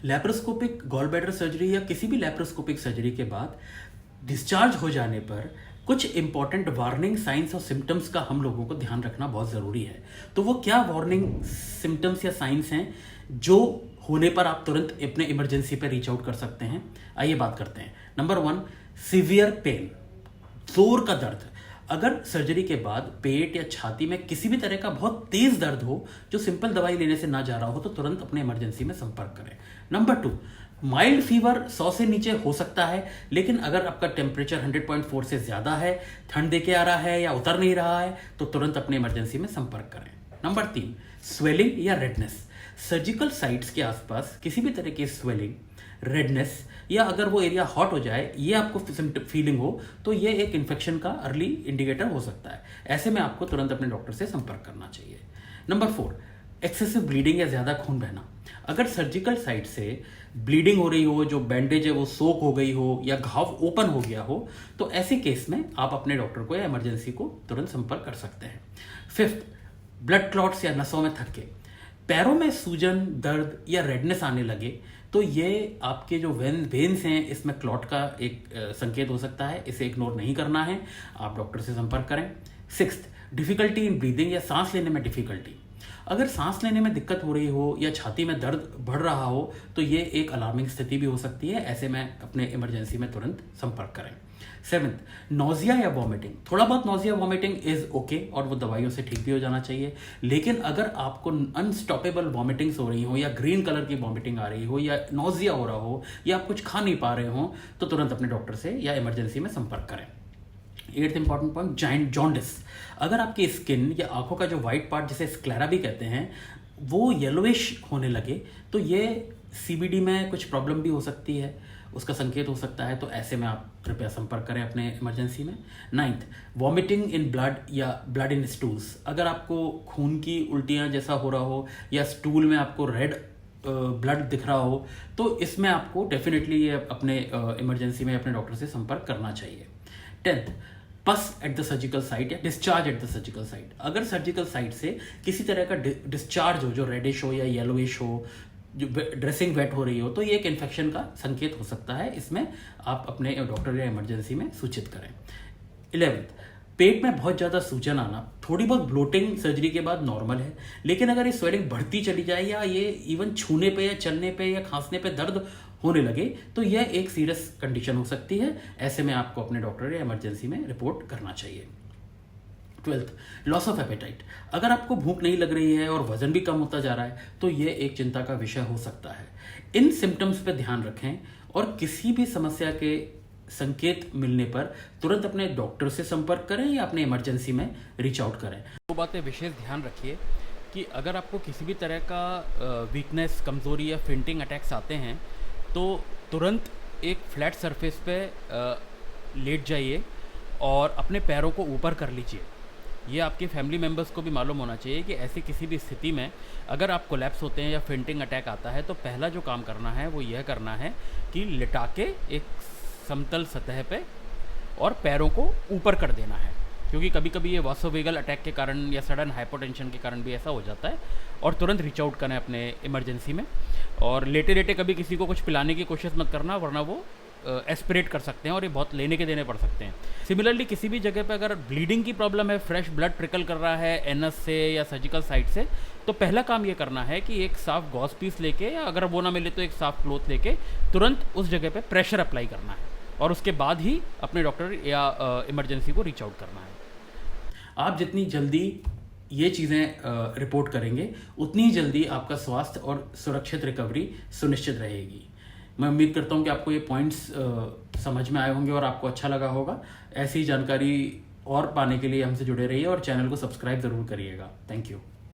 Laparoscopic gall bladder surgery या किसी भी लैप्रोस्कोपिक सर्जरी के बाद डिस्चार्ज हो जाने पर कुछ इंपॉर्टेंट वार्निंग साइंस और सिम्टम्स का हम लोगों को ध्यान रखना बहुत ज़रूरी है। तो वो क्या वार्निंग सिम्टम्स या साइंस हैं जो होने पर आप तुरंत अपने इमरजेंसी पर रीच आउट कर सकते हैं? आइए बात करते हैं। नंबर 1, सीवियर पेन, जोर का दर्द। अगर सर्जरी के बाद पेट या छाती में किसी भी तरह का बहुत तेज दर्द हो जो सिंपल दवाई लेने से ना जा रहा हो तो तुरंत अपने इमरजेंसी में संपर्क करें। नंबर 2, माइल्ड फीवर 100 से नीचे हो सकता है, लेकिन अगर आपका टेम्परेचर 100.4 से ज्यादा है, ठंड देके आ रहा है या उतर नहीं रहा है तो तुरंत अपने इमरजेंसी में संपर्क करें। नंबर 3, स्वेलिंग या रेडनेस। सर्जिकल साइट्स के आसपास किसी भी तरह की स्वेलिंग, रेडनेस या अगर वो एरिया हॉट हो जाए, ये आपको फीलिंग हो तो ये एक इन्फेक्शन का अर्ली इंडिकेटर हो सकता है। ऐसे में आपको तुरंत अपने डॉक्टर से संपर्क करना चाहिए। नंबर 4, एक्सेसिव ब्लीडिंग या ज्यादा खून बहना। अगर सर्जिकल साइट से ब्लीडिंग हो रही हो, जो बैंडेज है वो सोक हो गई हो या घाव ओपन हो गया हो, तो ऐसे केस में आप अपने डॉक्टर को या इमरजेंसी को तुरंत संपर्क कर सकते हैं। 5th, ब्लड क्लॉट्स या नसों में थक्के। पैरों में सूजन, दर्द या रेडनेस आने लगे तो ये आपके जो वेन्स हैं इसमें क्लॉट का एक संकेत हो सकता है। इसे इग्नोर नहीं करना है, आप डॉक्टर से संपर्क करें। 6th, डिफिकल्टी इन ब्रीदिंग या सांस लेने में डिफिकल्टी। अगर सांस लेने में दिक्कत हो रही हो या छाती में दर्द बढ़ रहा हो तो ये एक अलार्मिंग स्थिति भी हो सकती है। ऐसे में अपने इमरजेंसी में तुरंत संपर्क करें। 7th, नोजिया या वॉमिटिंग। थोड़ा बहुत नोजिया वॉमिटिंग इज ओके और वो दवाइयों से ठीक भी हो जाना चाहिए, लेकिन अगर आपको अनस्टॉपेबल वॉमिटिंग्स हो रही हो या ग्रीन कलर की वॉमिटिंग आ रही हो या नोजिया हो रहा हो या आप कुछ खा नहीं पा रहे हो तो तुरंत अपने डॉक्टर से या इमरजेंसी में संपर्क करें। 8th important point, jaundice. अगर आपकी स्किन या आंखों का जो व्हाइट पार्ट जिसे स्क्लेरा भी कहते हैं वो येलोइश होने लगे तो ये सीबीडी में कुछ प्रॉब्लम भी हो सकती है, उसका संकेत हो सकता है। तो ऐसे में आप कृपया संपर्क करें अपने इमरजेंसी में। 9th, वॉमिटिंग इन ब्लड या ब्लड इन स्टूल्स। अगर आपको खून की उल्टियां जैसा हो रहा हो या स्टूल में आपको रेड ब्लड दिख रहा हो तो इसमें आपको डेफिनेटली अपने इमरजेंसी में अपने डॉक्टर से संपर्क करना चाहिए। 10th, पस एट द सर्जिकल साइट या discharge at the surgical site. अगर सर्जिकल साइट से किसी तरह का डिस्चार्ज हो जो रेडिश हो या येलोइश हो, जो ड्रेसिंग वेट हो रही हो, तो ये एक इन्फेक्शन का संकेत हो सकता है। इसमें आप अपने डॉक्टर या इमरजेंसी में सूचित करें। 11th, पेट में बहुत ज़्यादा सूजन आना। थोड़ी बहुत ब्लोटिंग सर्जरी के बाद नॉर्मल है, लेकिन अगर ये स्वेलिंग बढ़ती चली जाए या ये इवन छूने पे या चलने पे या खांसने पे दर्द होने लगे तो यह एक सीरियस कंडीशन हो सकती है। ऐसे में आपको अपने डॉक्टर या इमरजेंसी में रिपोर्ट करना चाहिए। 12th, loss of appetite. अगर आपको भूख नहीं लग रही है और वजन भी कम होता जा रहा है तो यह एक चिंता का विषय हो सकता है। इन सिम्टम्स पर ध्यान रखें और किसी भी समस्या के संकेत मिलने पर तुरंत अपने डॉक्टर से संपर्क करें या अपने इमरजेंसी में रीच आउट करें। दो बातें विशेष ध्यान रखिए कि अगर आपको किसी भी तरह का वीकनेस, कमज़ोरी या फेंटिंग अटैक्स आते हैं तो तुरंत एक फ्लैट सरफेस पे लेट जाइए और अपने पैरों को ऊपर कर लीजिए। ये आपके फैमिली मेम्बर्स को भी मालूम होना चाहिए कि ऐसी किसी भी स्थिति में अगर आप कोलैप्स होते हैं या फेंटिंग अटैक आता है तो पहला जो काम करना है वो यह करना है कि लिटा के एक समतल सतह पे और पैरों को ऊपर कर देना है, क्योंकि कभी कभी ये वासोवेगल अटैक के कारण या सडन हाइपोटेंशन के कारण भी ऐसा हो जाता है। और तुरंत रीच आउट करें अपने इमरजेंसी में। और लेटे लेटे कभी किसी को कुछ पिलाने की कोशिश मत करना, वरना वो एस्पिरेट कर सकते हैं और ये बहुत लेने के देने पड़ सकते हैं। सिमिलरली किसी भी जगह पे अगर ब्लीडिंग की प्रॉब्लम है, फ्रेश ब्लड ट्रिकल कर रहा है एनस से या सर्जिकल साइट से, तो पहला काम ये करना है कि एक साफ गॉज पीस लेके या अगर वो ना मिले तो एक साफ क्लोथ लेके तुरंत उस जगह पे प्रेशर अप्लाई करना है और उसके बाद ही अपने डॉक्टर या इमरजेंसी को रीच आउट करना है। आप जितनी जल्दी ये चीज़ें रिपोर्ट करेंगे उतनी ही जल्दी आपका स्वास्थ्य और सुरक्षित रिकवरी सुनिश्चित रहेगी। मैं उम्मीद करता हूँ कि आपको ये पॉइंट्स समझ में आए होंगे और आपको अच्छा लगा होगा। ऐसी जानकारी और पाने के लिए हमसे जुड़े रहिए और चैनल को सब्सक्राइब ज़रूर करिएगा। Thank you.